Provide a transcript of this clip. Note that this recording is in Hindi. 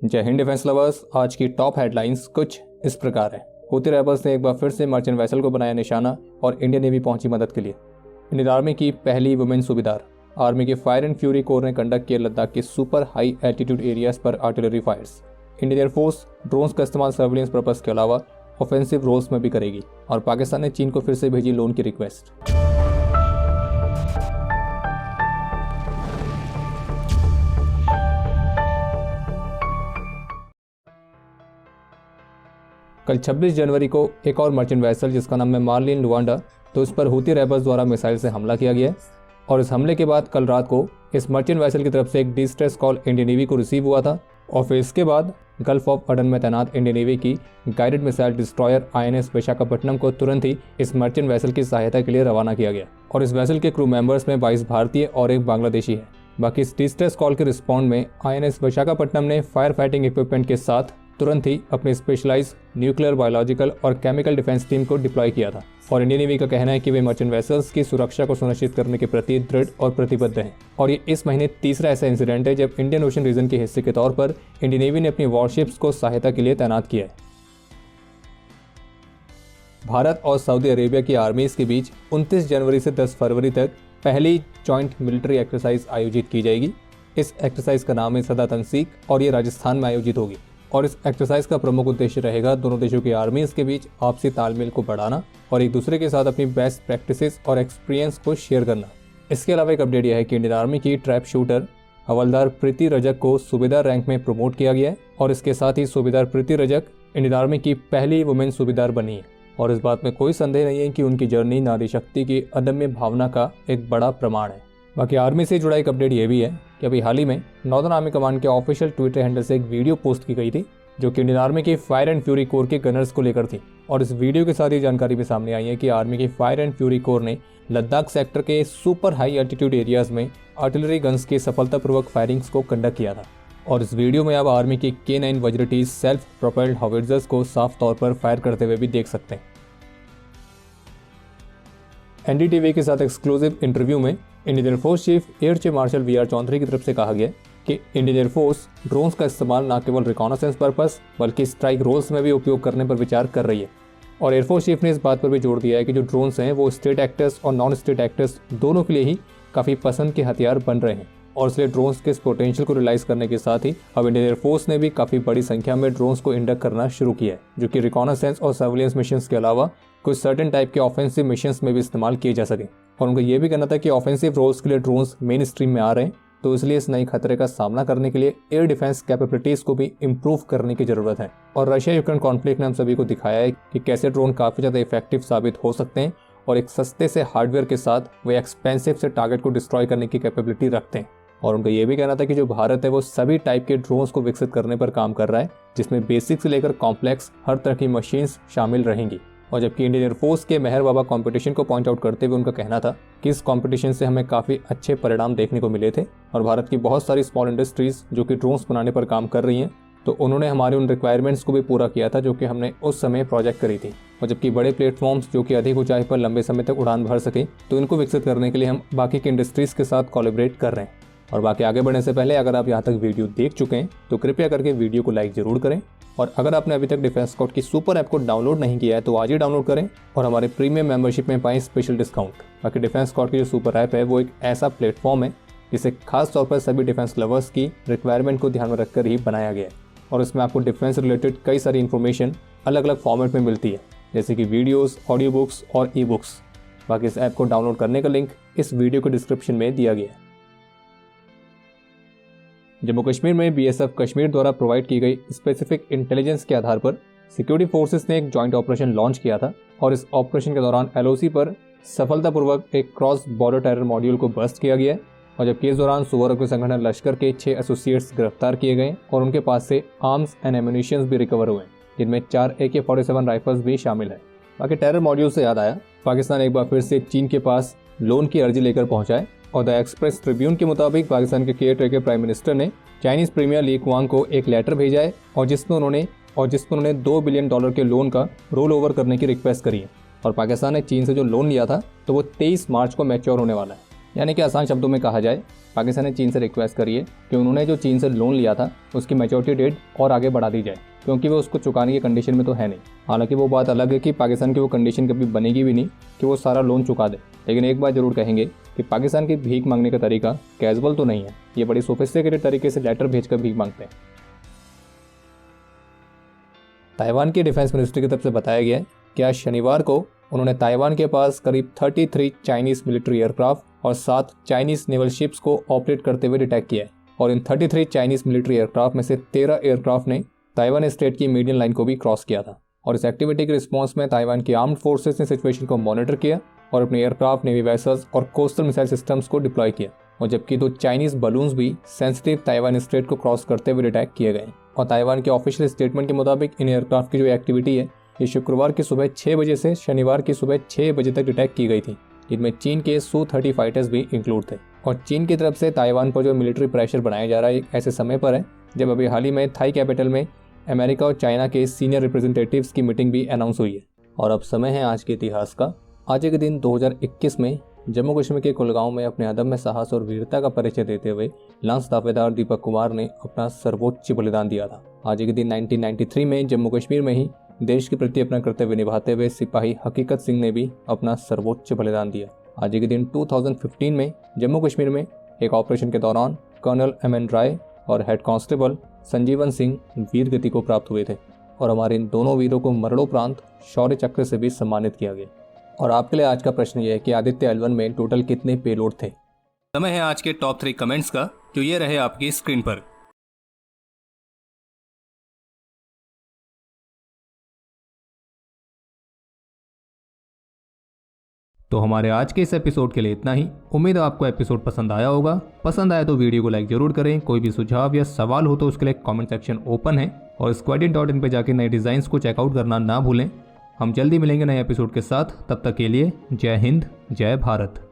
जय हिंद डिफेंस लवर्स। आज की टॉप हेडलाइंस कुछ इस प्रकार है। हूती रैबर्स ने एक बार फिर से मर्चेंट वेसल को बनाया निशाना और इंडियन नेवी पहुंची मदद के लिए। इंडियन आर्मी की पहली वुमेन सूबेदार। आर्मी के फायर एंड फ्यूरी कोर ने कंडक्ट किया लद्दाख के सुपर हाई एल्टीट्यूड एरियाज पर artillery fires. Indian Air Force drones का इस्तेमाल सर्विलेंस पर्पस के अलावा ऑफेंसिव रोल्स में भी करेगी। और पाकिस्तान ने चीन को फिर से भेजी लोन की रिक्वेस्ट। कल 26 जनवरी को एक और मर्चेंट वेसल जिसका नाम है मार्लिन लुवांडा, तो इस पर हूती रैबर्स द्वारा मिसाइल से हमला किया गया है। और इस हमले के बाद कल रात को इस मर्चेंट वेसल की तरफ से एक डिस्ट्रेस कॉल इंडियन नेवी को रिसीव हुआ था और फिर इसके बाद गल्फ ऑफ अडन में तैनात इंडियन नेवी की guided missile destroyer INS Visakhapatnam को तुरंत ही इस मर्चेंट वेसल की सहायता के लिए रवाना किया गया। और इस वेसल के क्रू मेंबर्स में 22 भारतीय और एक बांग्लादेशी है। बाकी इस डिस्ट्रेस कॉल के रिस्पॉन्ड में INS विशाखापट्टनम ने फायर फाइटिंग इक्विपमेंट के साथ तुरंत ही अपनी स्पेशलाइज न्यूक्लियर, बायोलॉजिकल और केमिकल डिफेंस टीम को डिप्लॉय किया था। और इंडियन नेवी का कहना है कि वे मर्चेंट वेसल्स की सुरक्षा को सुनिश्चित करने के प्रति दृढ़ और प्रतिबद्ध हैं। और ये इस महीने तीसरा ऐसा इंसिडेंट है जब इंडियन ओशन रीजन के हिस्से के तौर पर इंडियन नेवी ने अपनी वॉरशिप्स को सहायता के लिए तैनात किया है। भारत और सऊदी अरेबिया की आर्मीज के बीच 29 जनवरी से 10 फरवरी तक पहली जॉइंट मिलिट्री एक्सरसाइज आयोजित की जाएगी। इस एक्सरसाइज का नाम है सदा तंसीक और ये राजस्थान में आयोजित होगी। और इस एक्सरसाइज का प्रमुख उद्देश्य रहेगा दोनों देशों की आर्मीज के बीच आपसी तालमेल को बढ़ाना और एक दूसरे के साथ अपनी बेस्ट प्रैक्टिसेस और एक्सपीरियंस को शेयर करना। इसके अलावा एक अपडेट यह है कि इंडियन आर्मी की ट्रैप शूटर हवलदार प्रीति रजक को सूबेदार रैंक में प्रमोट किया गया है। और इसके साथ ही सूबेदार प्रीति रजक इंडियन आर्मी की पहली वुमेन सूबेदार बनी है। और इस बात में कोई संदेह नहीं है कि उनकी जर्नी नारी शक्ति की अदम्य भावना का एक बड़ा प्रमाण है। बाकी आर्मी से जुड़ा एक अपडेट ये भी है कि अभी हाल ही में नॉर्दर्न आर्मी कमांड के ऑफिशियल ट्विटर हैंडल से एक वीडियो पोस्ट की गई थी जो कि इंडियन आर्मी की फायर एंड फ्यूरी कोर के गनर्स को लेकर थी। और इस वीडियो के साथ ये जानकारी भी सामने आई है कि आर्मी की फायर एंड फ्यूरी कोर ने लद्दाख सेक्टर के सुपर हाई एल्टीट्यूड एरियाज में आर्टिलरी गन्स की सफलतापूर्वक फायरिंग्स को कंडक्ट किया था। और इस वीडियो में आप आर्मी के K9 वज्रटी सेल्फ प्रोपेल्ड हाउविट्जर्स को साफ तौर पर फायर करते हुए भी देख सकते हैं। NDTV के साथ एक्सक्लूसिव इंटरव्यू में Indian Air Force chief air chief marshal VR Chaudhari की तरफ से कहा गया कि इंडियन एयरफोर्स ड्रोन्स का इस्तेमाल न केवल रिकॉनेसेंस पर्पस बल्कि स्ट्राइक रोल्स में भी उपयोग करने पर विचार कर रही है। और एयरफोर्स चीफ ने इस बात पर भी जोर दिया है कि जो ड्रोन्स हैं वो स्टेट एक्टर्स और नॉन स्टेट एक्टर्स दोनों के लिए ही काफ़ी पसंद के हथियार बन रहे हैं। और इसलिए ड्रोन्स के इस पोटेंशियल को रियलाइज करने के साथ ही अब इंडियन एयरफोर्स ने भी काफ़ी बड़ी संख्या में ड्रोन्स को इंडक्ट करना शुरू किया है जो कि रिकॉनेसेंस और सर्विलेंस मिशंस के अलावा कुछ सर्टेन टाइप के ऑफेंसिव मिशंस में भी इस्तेमाल किए जा सकें। और उनको ये भी कहना था कि ऑफेंसिव रोल्स के लिए ड्रोन्स मेन स्ट्रीम में आ रहे हैं, तो इसलिए इस नई खतरे का सामना करने के लिए एयर डिफेंस कैपेबिलिटीज को भी इम्प्रूव करने की जरूरत है। और रशिया यूक्रेन कॉन्फ्लिक्ट ने हम सभी को दिखाया है कि कैसे ड्रोन काफ़ी ज़्यादा इफेक्टिव साबित हो सकते हैं और एक सस्ते से हार्डवेयर के साथ वे एक्सपेंसिव से टारगेट को डिस्ट्रॉय करने की कैपेबिलिटी रखते हैं। और उनका ये भी कहना था कि जो भारत है वो सभी टाइप के ड्रोन्स को विकसित करने पर काम कर रहा है जिसमें बेसिक से लेकर कॉम्प्लेक्स हर तरह की मशीन्स शामिल रहेंगी। और जबकि इंडियन एयरफोर्स के मेहर बाबा कंपटीशन को पॉइंट आउट करते हुए उनका कहना था कि इस कंपटीशन से हमें काफ़ी अच्छे परिणाम देखने को मिले थे और भारत की बहुत सारी स्मॉल इंडस्ट्रीज जो कि ड्रोन्स बनाने पर काम कर रही हैं, तो उन्होंने हमारे उन रिक्वायरमेंट्स को भी पूरा किया था जो कि हमने उस समय प्रोजेक्ट करी थी। और जबकि बड़े प्लेटफॉर्म्स जो कि अधिक ऊंचाई पर लंबे समय तक उड़ान भर सकें, तो इनको विकसित करने के लिए हम बाकी की इंडस्ट्रीज़ के साथ कोलैबोरेट कर रहे हैं। और बाकी आगे बढ़ने से पहले अगर आप यहाँ तक वीडियो देख चुके हैं तो कृपया करके वीडियो को लाइक जरूर करें। और अगर आपने अभी तक डिफेंस स्कॉट की सुपर ऐप को डाउनलोड नहीं किया है तो आज ही डाउनलोड करें और हमारे प्रीमियम मेंबरशिप में पाएं स्पेशल डिस्काउंट। बाकी डिफेंस स्कॉट की जो सुपर ऐप है वो एक ऐसा प्लेटफॉर्म है जिसे खास तौर पर सभी डिफेंस लवर्स की रिक्वायरमेंट को ध्यान में रखकर ही बनाया गया है। और इसमें आपको डिफेंस रिलेटेड कई सारी इन्फॉर्मेशन अलग अलग फॉर्मेट में मिलती है जैसे कि वीडियोज़, ऑडियो बुक्स और ई बुक्स। बाकी इस ऐप को डाउनलोड करने का लिंक इस वीडियो के डिस्क्रिप्शन में दिया गया है। जम्मू कश्मीर में BSF कश्मीर द्वारा प्रोवाइड की गई स्पेसिफिक इंटेलिजेंस के आधार पर सिक्योरिटी फोर्सेस ने एक जॉइंट ऑपरेशन लॉन्च किया था। और इस ऑपरेशन के दौरान LOC पर सफलतापूर्वक एक क्रॉस बॉर्डर टेरर मॉड्यूल को बस्ट किया गया है। और जबकि इस दौरान सुवर्ण संगठन लश्कर के 6 एसोसिएट्स गिरफ्तार किए गए और उनके पास से आर्म्स एंड एम्यूनिशंस भी रिकवर हुए जिनमें 4 AK-47 राइफल्स भी शामिल है। बाकी टेरर मॉड्यूल से याद आया, पाकिस्तान एक बार फिर से चीन के पास लोन की अर्जी लेकर पहुंचा है। और द एक्सप्रेस ट्रिब्यून के मुताबिक पाकिस्तान के केयरटेकर प्राइम मिनिस्टर ने चाइनीज प्रीमियर ली क्वांग को एक लेटर भेजा है और जिसमें उन्होंने $2 बिलियन के लोन का रोल ओवर करने की रिक्वेस्ट करी है। और पाकिस्तान ने चीन से जो लोन लिया था तो वो 23 मार्च को मैच्योर होने वाला है। यानी कि आसान शब्दों में कहा जाए, पाकिस्तान ने चीन से रिक्वेस्ट करी है कि उन्होंने जो चीन से लोन लिया था उसकी मैच्योरिटी डेट और आगे बढ़ा दी जाए, क्योंकि वो उसको चुकाने की कंडीशन में तो है नहीं। हालांकि वो बात अलग है कि पाकिस्तान की वो कंडीशन कभी बनेगी भी नहीं कि वो सारा लोन चुका दे, लेकिन एक बात जरूर कहेंगे कि पाकिस्तान की भीख मांगने का तरीका कैजुअल तो नहीं है, ये बड़ी सोफिस्टिकेटेड तरीके से लेटर भेजकर भीख मांगते हैं। ताइवान की डिफेंस मिनिस्ट्री की तरफ से बताया गया है कि आज शनिवार को उन्होंने ताइवान के पास करीब 33 चाइनीज मिलिट्री एयरक्राफ्ट और 7 चाइनीज नेवल शिप्स को ऑपरेट करते हुए डिटेक्ट किया है। और इन 33 चाइनीज मिलिट्री एयरक्राफ्ट में से 13 एयरक्राफ्ट ने ताइवान स्टेट की मीडियन लाइन को भी क्रॉस किया था। और इस एक्टिविटी के रिस्पॉन्स में ताइवान की आर्म्ड फोर्सेस ने सिचुएशन को मॉनिटर किया और अपने एयरक्राफ्ट, नेवी वेसल्स और कोस्टल मिसाइल सिस्टम्स को डिप्लॉय किया। और जबकि 2 चाइनीज बलून्स भी सेंसिटिव ताइवान स्ट्रेट को क्रॉस करते हुए डिटेक्ट किए गए। और ताइवान के ऑफिशियल स्टेटमेंट के मुताबिक इन एयरक्राफ्ट की जो एक्टिविटी है ये शुक्रवार की सुबह 6 बजे से शनिवार की सुबह 6 बजे तक डिटेक्ट की गई थी, जिनमें चीन के Su-30 फाइटर्स भी इंक्लूड थे। और चीन की तरफ से ताइवान पर जो मिलिट्री प्रेशर बनाया जा रहा है एक ऐसे समय पर है जब अभी हाल ही में थाई कैपिटल में अमेरिका और चाइना के सीनियर रिप्रेजेंटेटिव्स की मीटिंग भी अनाउंस हुई है। और अब समय है आज के इतिहास का। आज के दिन 2021 में जम्मू कश्मीर के कुलगांव में अपने अदम्य साहस और वीरता का परिचय देते हुए लांस दावेदार दीपक कुमार ने अपना सर्वोच्च बलिदान दिया था। आज के दिन 1993 में जम्मू कश्मीर में ही देश के प्रति अपना कर्तव्य निभाते हुए सिपाही हकीकत सिंह ने भी अपना सर्वोच्च बलिदान दिया। आज के दिन 2015 में जम्मू कश्मीर में एक ऑपरेशन के दौरान कर्नल एम.एन. राय और हेड कांस्टेबल संजीवन सिंह वीर गति को प्राप्त हुए थे। और हमारे इन दोनों वीरों को मरणोपरांत शौर्य चक्र से भी सम्मानित किया गया। और आपके लिए आज का प्रश्न यह है कि आदित्य L1 में टोटल कितने पेलोड थे। समय है आज के टॉप 3 कमेंट्स का, जो ये रहे आपकी स्क्रीन पर। तो हमारे आज के इस एपिसोड के लिए इतना ही। उम्मीद है आपको एपिसोड पसंद आया होगा। पसंद आया तो वीडियो को लाइक जरूर करें। कोई भी सुझाव या सवाल हो तो उसके लिए कमेंट सेक्शन ओपन है। और squadin.in पे जाके नए डिजाइन्स को चेकआउट करना ना भूलें। हम जल्दी मिलेंगे नए एपिसोड के साथ। तब तक के लिए जय हिंद, जय भारत।